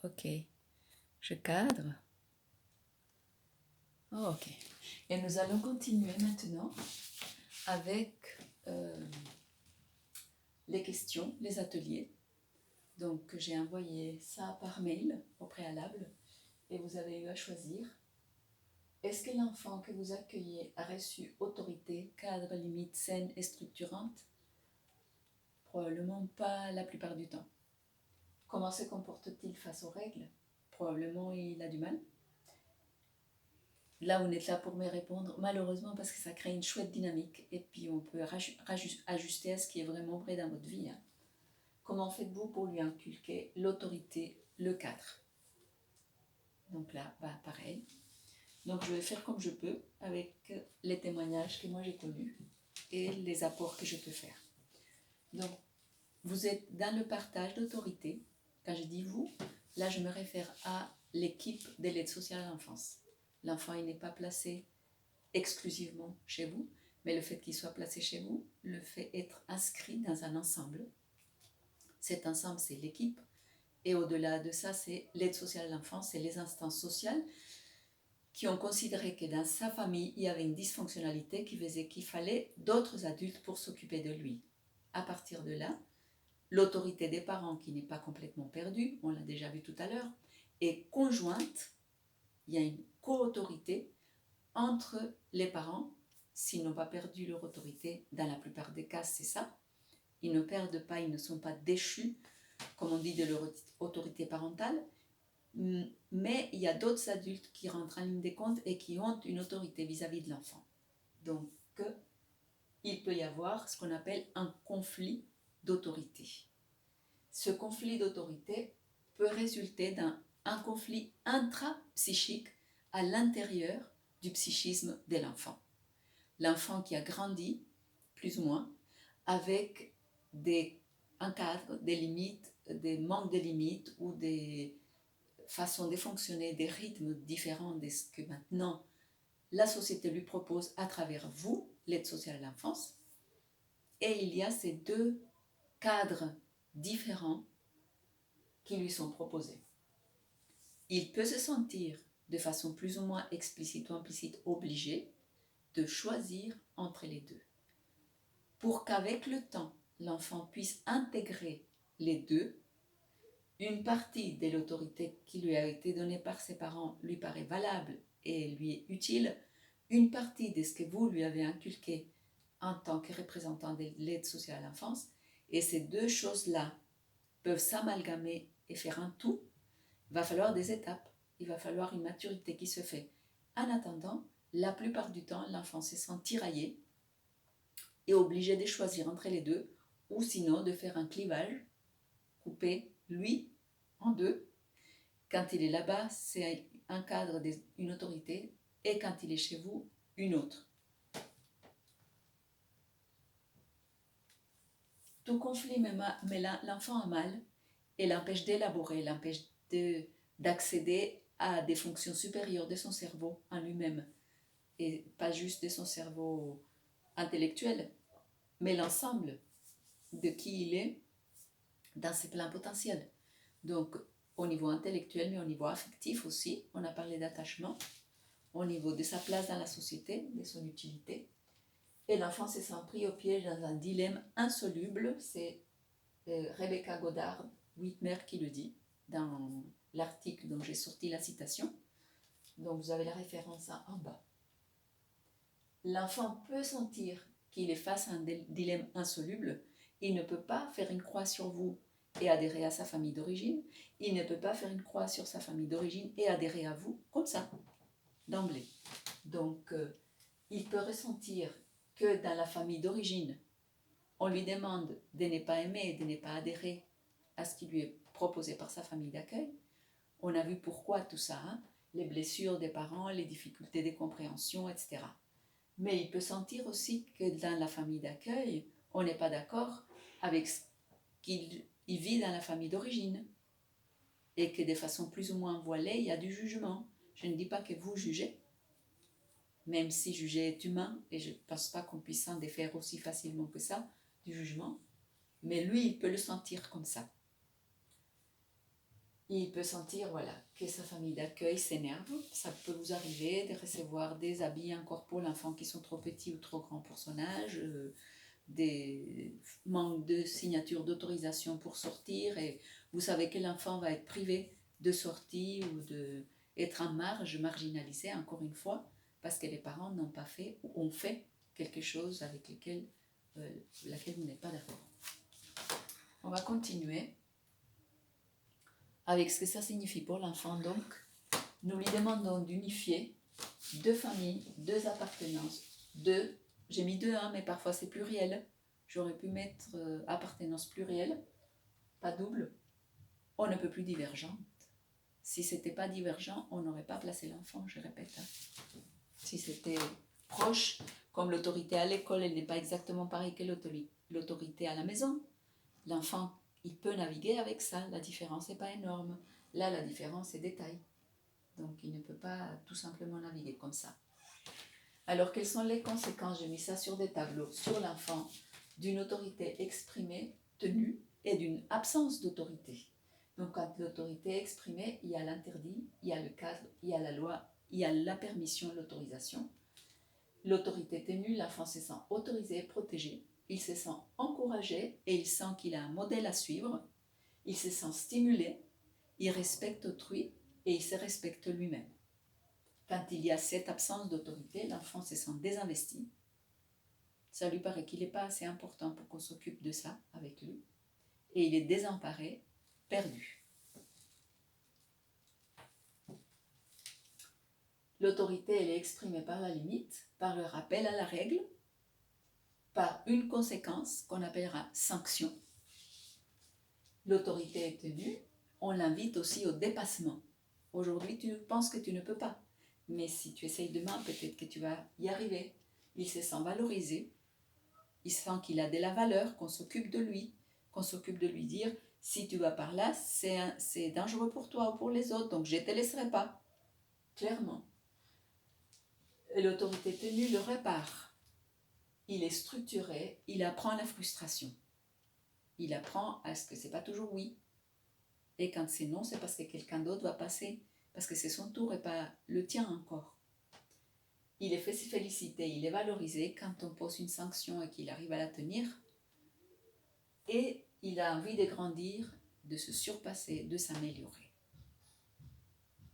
Ok, je cadre. Oh, ok. Et nous allons continuer maintenant avec les questions, les ateliers. Donc j'ai envoyé ça par mail au préalable et vous avez eu à choisir. Est-ce que l'enfant que vous accueillez a reçu autorité, cadre, limite, saine et structurante? Probablement pas la plupart du temps. Comment se comporte-t-il face aux règles? Probablement il a du mal. Là, on est là pour me répondre, malheureusement, parce que ça crée une chouette dynamique et puis on peut ajuster à ce qui est vraiment vrai dans votre vie. Comment faites-vous pour lui inculquer l'autorité, le cadre? Donc là, pareil. Donc je vais faire comme je peux avec les témoignages que moi j'ai connus et les apports que je peux faire. Donc, vous êtes dans le partage d'autorité. Quand je dis vous, là je me réfère à l'équipe de l'aide sociale à l'enfance. L'enfant il n'est pas placé exclusivement chez vous, mais le fait qu'il soit placé chez vous le fait être inscrit dans un ensemble. Cet ensemble, c'est l'équipe. Et au-delà de ça, c'est l'aide sociale à l'enfance, c'est les instances sociales qui ont considéré que dans sa famille, il y avait une dysfonctionnalité qui faisait qu'il fallait d'autres adultes pour s'occuper de lui. À partir de là, l'autorité des parents qui n'est pas complètement perdue, on l'a déjà vu tout à l'heure, est conjointe. Il y a une co-autorité entre les parents. S'ils n'ont pas perdu leur autorité, dans la plupart des cas, c'est ça. Ils ne perdent pas, ils ne sont pas déchus, comme on dit, de leur autorité parentale. Mais il y a d'autres adultes qui rentrent en ligne de compte et qui ont une autorité vis-à-vis de l'enfant. Donc, il peut y avoir ce qu'on appelle un conflit d'autorité. Ce conflit d'autorité peut résulter d'un conflit intrapsychique à l'intérieur du psychisme de l'enfant. L'enfant qui a grandi, plus ou moins, avec un cadre, des limites, des manques de limites ou des façons de fonctionner, des rythmes différents de ce que maintenant la société lui propose à travers vous, l'aide sociale à l'enfance. Et il y a ces deux cadres différents qui lui sont proposés. Il peut se sentir de façon plus ou moins explicite ou implicite obligé de choisir entre les deux. Pour qu'avec le temps, l'enfant puisse intégrer les deux, une partie de l'autorité qui lui a été donnée par ses parents lui paraît valable et lui est utile, une partie de ce que vous lui avez inculqué en tant que représentant de l'aide sociale à l'enfance, et ces deux choses-là peuvent s'amalgamer et faire un tout, il va falloir des étapes, il va falloir une maturité qui se fait. En attendant, la plupart du temps, l'enfant se sent tiraillé et obligé de choisir entre les deux, ou sinon de faire un clivage, couper lui en deux. Quand il est là-bas, c'est un cadre, une autorité, et quand il est chez vous, une autre. Tout conflit met l'enfant à mal et l'empêche d'élaborer, l'empêche d'accéder à des fonctions supérieures de son cerveau en lui-même, et pas juste de son cerveau intellectuel, mais l'ensemble de qui il est dans ses plans potentiels. Donc, au niveau intellectuel, mais au niveau affectif aussi, on a parlé d'attachement, au niveau de sa place dans la société, de son utilité. Et l'enfant se sent pris au piège dans un dilemme insoluble. C'est Rebecca Goddard Whitmer qui le dit dans l'article dont j'ai sorti la citation. Donc vous avez la référence en bas. L'enfant peut sentir qu'il est face à un dilemme insoluble. Il ne peut pas faire une croix sur vous et adhérer à sa famille d'origine. Il ne peut pas faire une croix sur sa famille d'origine et adhérer à vous comme ça, d'emblée. Donc, il peut ressentir que dans la famille d'origine, on lui demande de ne pas aimer, de ne pas adhérer à ce qui lui est proposé par sa famille d'accueil. On a vu pourquoi tout ça, les blessures des parents, les difficultés de compréhension, etc. Mais il peut sentir aussi que dans la famille d'accueil, on n'est pas d'accord avec ce qu'il vit dans la famille d'origine et que de façon plus ou moins voilée, il y a du jugement. Je ne dis pas que vous jugez, même si juger est humain, et je ne pense pas qu'on puisse s'en défaire aussi facilement que ça, du jugement, mais lui, il peut le sentir comme ça. il peut sentir voilà, que sa famille d'accueil s'énerve. Ça peut vous arriver de recevoir des habits encore pour l'enfant qui sont trop petits ou trop grands pour son âge, des manques de signature d'autorisation pour sortir, et vous savez que l'enfant va être privé de sortie ou d'être en marge, marginalisé encore une fois, parce que les parents n'ont pas fait ou ont fait quelque chose avec laquelle vous n'êtes pas d'accord. On va continuer avec ce que ça signifie pour l'enfant. Donc, nous lui demandons d'unifier 2 familles, 2 appartenances, 2, j'ai mis 2, mais parfois c'est pluriel. J'aurais pu mettre appartenance plurielle, pas double. On ne peut plus divergente. Si c'était pas divergent, on n'aurait pas placé l'enfant, je répète. Si c'était proche, comme l'autorité à l'école, elle n'est pas exactement pareille que l'autorité à la maison. L'enfant, il peut naviguer avec ça, la différence n'est pas énorme. Là, la différence est détail. Donc, il ne peut pas tout simplement naviguer comme ça. Alors, quelles sont les conséquences? J'ai mis ça sur des tableaux, sur l'enfant, d'une autorité exprimée, tenue, et d'une absence d'autorité. Donc, quand l'autorité est exprimée, il y a l'interdit, il y a le cadre, il y a la loi, il y a la permission, l'autorisation. L'autorité tenue, l'enfant se sent autorisé et protégé. Il se sent encouragé et il sent qu'il a un modèle à suivre. Il se sent stimulé, il respecte autrui et il se respecte lui-même. Quand il y a cette absence d'autorité, l'enfant se sent désinvesti. Ça lui paraît qu'il n'est pas assez important pour qu'on s'occupe de ça avec lui. Et il est désemparé, perdu. L'autorité, elle est exprimée par la limite, par le rappel à la règle, par une conséquence qu'on appellera sanction. L'autorité est tenue, on l'invite aussi au dépassement. Aujourd'hui, tu penses que tu ne peux pas, mais si tu essayes demain, peut-être que tu vas y arriver. Il se sent valorisé, il sent qu'il a de la valeur, qu'on s'occupe de lui, dire, si tu vas par là, c'est dangereux pour toi ou pour les autres, donc je ne te laisserai pas, clairement. Et l'autorité tenue le répare. Il est structuré, il apprend la frustration. Il apprend à ce que ce n'est pas toujours oui. Et quand c'est non, c'est parce que quelqu'un d'autre va passer, parce que c'est son tour et pas le tien encore. Il est fait féliciter, il est valorisé quand on pose une sanction et qu'il arrive à la tenir. Et il a envie de grandir, de se surpasser, de s'améliorer.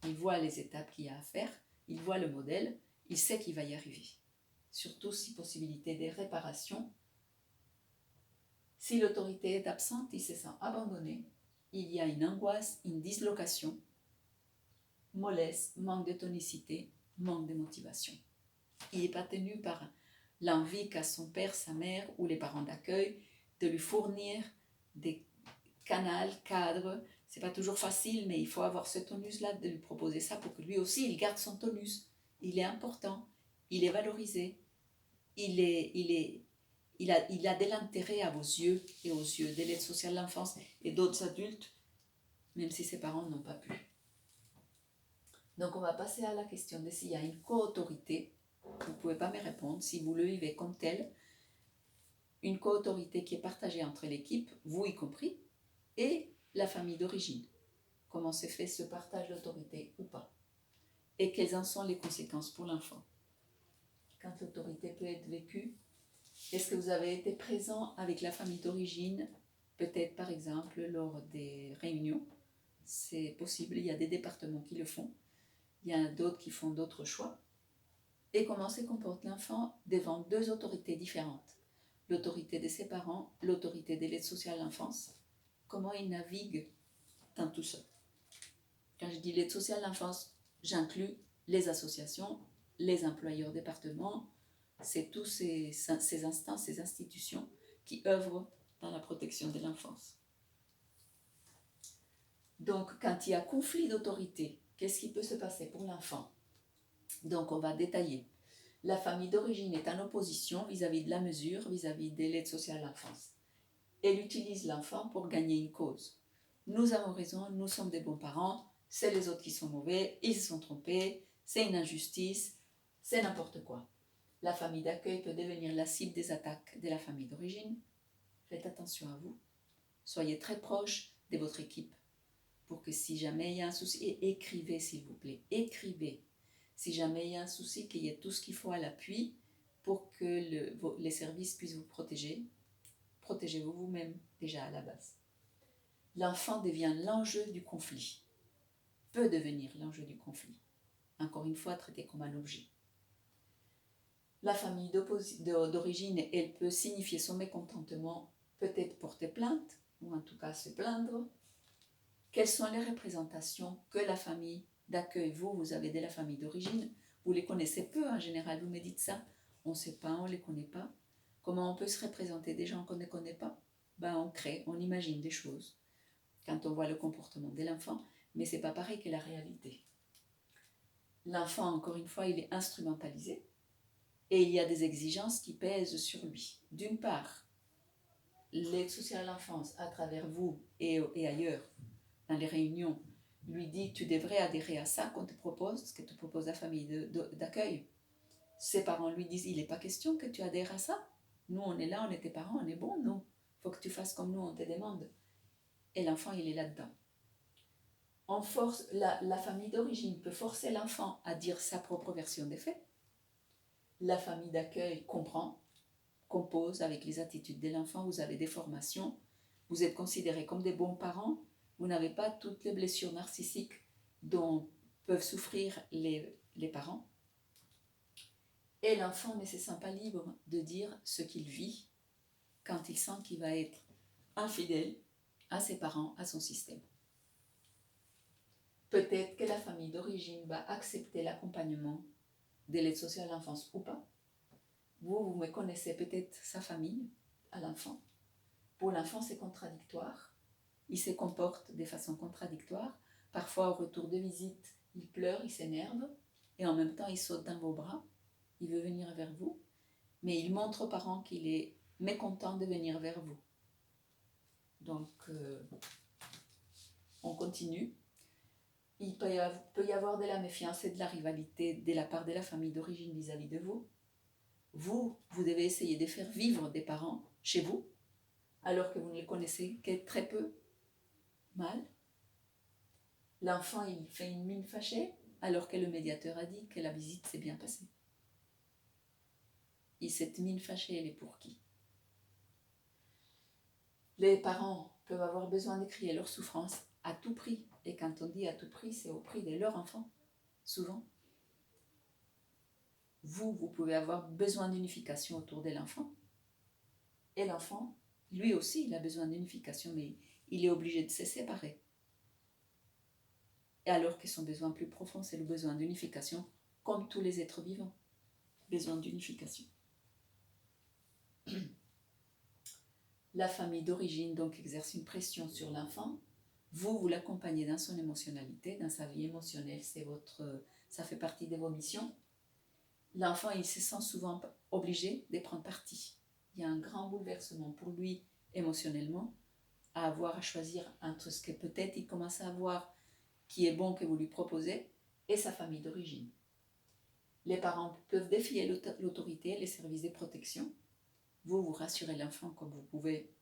Il voit les étapes qu'il y a à faire, il voit le modèle, il sait qu'il va y arriver. Surtout si possibilité de réparation. Si l'autorité est absente, il se sent abandonné. Il y a une angoisse, une dislocation, mollesse, manque de tonicité, manque de motivation. Il n'est pas tenu par l'envie qu'a son père, sa mère ou les parents d'accueil de lui fournir des canaux, cadres. C'est pas toujours facile, mais il faut avoir ce tonus-là, de lui proposer ça pour que lui aussi, il garde son tonus. Il est important, il est valorisé, il a de l'intérêt à vos yeux et aux yeux de l'aide sociale de l'enfance et d'autres adultes, même si ses parents n'ont pas pu. Donc on va passer à la question de s'il y a une co-autorité. Vous ne pouvez pas me répondre si vous le vivez comme tel. Une co-autorité qui est partagée entre l'équipe, vous y compris, et la famille d'origine. Comment se fait ce partage d'autorité ou pas? Et quelles en sont les conséquences pour l'enfant? Quand l'autorité peut être vécue, est-ce que vous avez été présent avec la famille d'origine, peut-être par exemple lors des réunions? C'est possible, il y a des départements qui le font, il y en a d'autres qui font d'autres choix. Et comment se comporte l'enfant devant 2 autorités différentes? L'autorité de ses parents, l'autorité de l'aide sociale à l'enfance. Comment il navigue dans tout ça? Quand je dis l'aide sociale à l'enfance, j'inclus les associations, les employeurs départements, c'est tous ces instances, ces institutions qui œuvrent dans la protection de l'enfance. Donc, quand il y a conflit d'autorité, qu'est-ce qui peut se passer pour l'enfant? Donc, on va détailler. La famille d'origine est en opposition vis-à-vis de la mesure, vis-à-vis de l'aide sociale à l'enfance. Elle utilise l'enfant pour gagner une cause. Nous avons raison, nous sommes des bons parents, c'est les autres qui sont mauvais, ils se sont trompés, c'est une injustice, c'est n'importe quoi. La famille d'accueil peut devenir la cible des attaques de la famille d'origine. Faites attention à vous. Soyez très proche de votre équipe. pour que si jamais il y a un souci, et écrivez s'il vous plaît, écrivez. Si jamais il y a un souci, qu'il y ait tout ce qu'il faut à l'appui pour que les services puissent vous protéger. Protégez-vous vous-même déjà à la base. L'enfant devient l'enjeu du conflit, peut devenir l'enjeu du conflit. Encore une fois, traité comme un objet. La famille d'origine, elle peut signifier son mécontentement, peut-être porter plainte, ou en tout cas se plaindre. Quelles sont les représentations que la famille d'accueil, vous avez de la famille d'origine, vous les connaissez peu en général, vous me dites ça, on ne sait pas, on ne les connaît pas. Comment on peut se représenter des gens qu'on ne connaît pas? On crée, on imagine des choses quand on voit le comportement de l'enfant, mais ce n'est pas pareil que la réalité. L'enfant, encore une fois, il est instrumentalisé et il y a des exigences qui pèsent sur lui. D'une part, l'aide sociale à l'enfance, à travers vous et ailleurs, dans les réunions, lui dit tu devrais adhérer à ça qu'on te propose, ce que te propose la famille d'accueil. Ses parents lui disent il n'est pas question que tu adhères à ça. Nous, on est là, on est tes parents, on est bons, nous. Il faut que tu fasses comme nous, on te demande. Et l'enfant, il est là-dedans. On force, la famille d'origine peut forcer l'enfant à dire sa propre version des faits. La famille d'accueil comprend, compose avec les attitudes de l'enfant, vous avez des formations, vous êtes considérés comme des bons parents, vous n'avez pas toutes les blessures narcissiques dont peuvent souffrir les parents. Et l'enfant ne se sent pas libre de dire ce qu'il vit quand il sent qu'il va être infidèle à ses parents, à son système. Peut-être que la famille d'origine va accepter l'accompagnement de l'aide sociale à l'enfance ou pas. Vous me connaissez peut-être sa famille à l'enfant. Pour l'enfant, c'est contradictoire. Il se comporte de façon contradictoire. Parfois, au retour de visite, il pleure, il s'énerve. Et en même temps, il saute dans vos bras. Il veut venir vers vous. Mais il montre aux parents qu'il est mécontent de venir vers vous. Donc, on continue. Il peut y avoir de la méfiance et de la rivalité de la part de la famille d'origine vis-à-vis de vous. Vous devez essayer de faire vivre des parents chez vous, alors que vous ne les connaissez que très peu, mal. L'enfant, il fait une mine fâchée, alors que le médiateur a dit que la visite s'est bien passée. Et cette mine fâchée, elle est pour qui? Les parents peuvent avoir besoin de crier leur souffrance à tout prix. Et quand on dit à tout prix, c'est au prix de leur enfant, souvent. Vous pouvez avoir besoin d'unification autour de l'enfant. Et l'enfant, lui aussi, il a besoin d'unification, mais il est obligé de se séparer. Et alors que son besoin plus profond, c'est le besoin d'unification, comme tous les êtres vivants. Besoin d'unification. La famille d'origine, donc, exerce une pression sur l'enfant. Vous l'accompagnez dans son émotionnalité, dans sa vie émotionnelle, ça fait partie de vos missions. L'enfant, il se sent souvent obligé de prendre parti. Il y a un grand bouleversement pour lui émotionnellement, à avoir à choisir entre ce que peut-être il commence à avoir qui est bon que vous lui proposez et sa famille d'origine. Les parents peuvent défier l'autorité, les services de protection. Vous rassurez l'enfant comme vous pouvez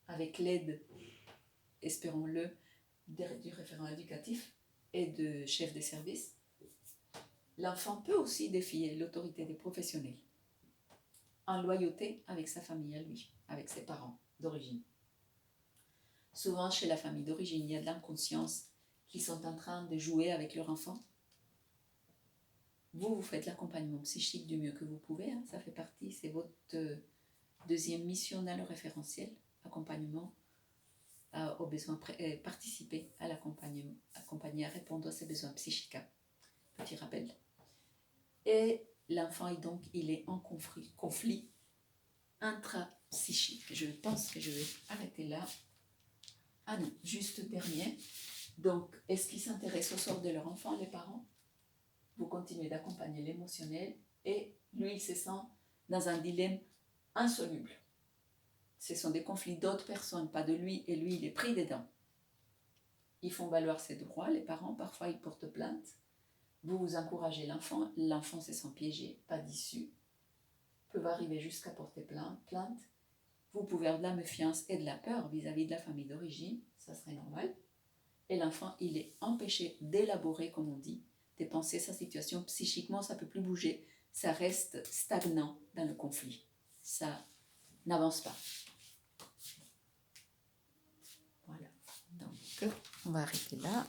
avec l'aide, espérons-le, du référent éducatif et de chef des services. L'enfant peut aussi défier l'autorité des professionnels en loyauté avec sa famille à lui, avec ses parents d'origine. Souvent, chez la famille d'origine, il y a de l'inconscience qu'ils sont en train de jouer avec leur enfant. Vous faites l'accompagnement psychique du mieux que vous pouvez, ça fait partie, c'est votre deuxième mission dans le référentiel, accompagnement aux besoins, participer à l'accompagnement, accompagner à répondre à ses besoins psychiques. Petit rappel. Et l'enfant, donc, il est en conflit intrapsychique. Je pense que je vais arrêter là. Ah non, juste dernier. Donc, est-ce qu'ils s'intéressent au sort de leur enfant, les parents? Vous continuez d'accompagner l'émotionnel et lui, il se sent dans un dilemme insoluble. Ce sont des conflits d'autres personnes, pas de lui, et lui, il est pris dedans. Ils font valoir ses droits, les parents, parfois ils portent plainte. Vous encouragez l'enfant, l'enfant se sent piégé, pas d'issue, peuvent arriver jusqu'à porter plainte. Vous pouvez avoir de la méfiance et de la peur vis-à-vis de la famille d'origine, ça serait normal. et l'enfant, il est empêché d'élaborer, comme on dit, de penser sa situation. Psychiquement, ça ne peut plus bouger, ça reste stagnant dans le conflit, ça n'avance pas. Voilà, donc on va arrêter là.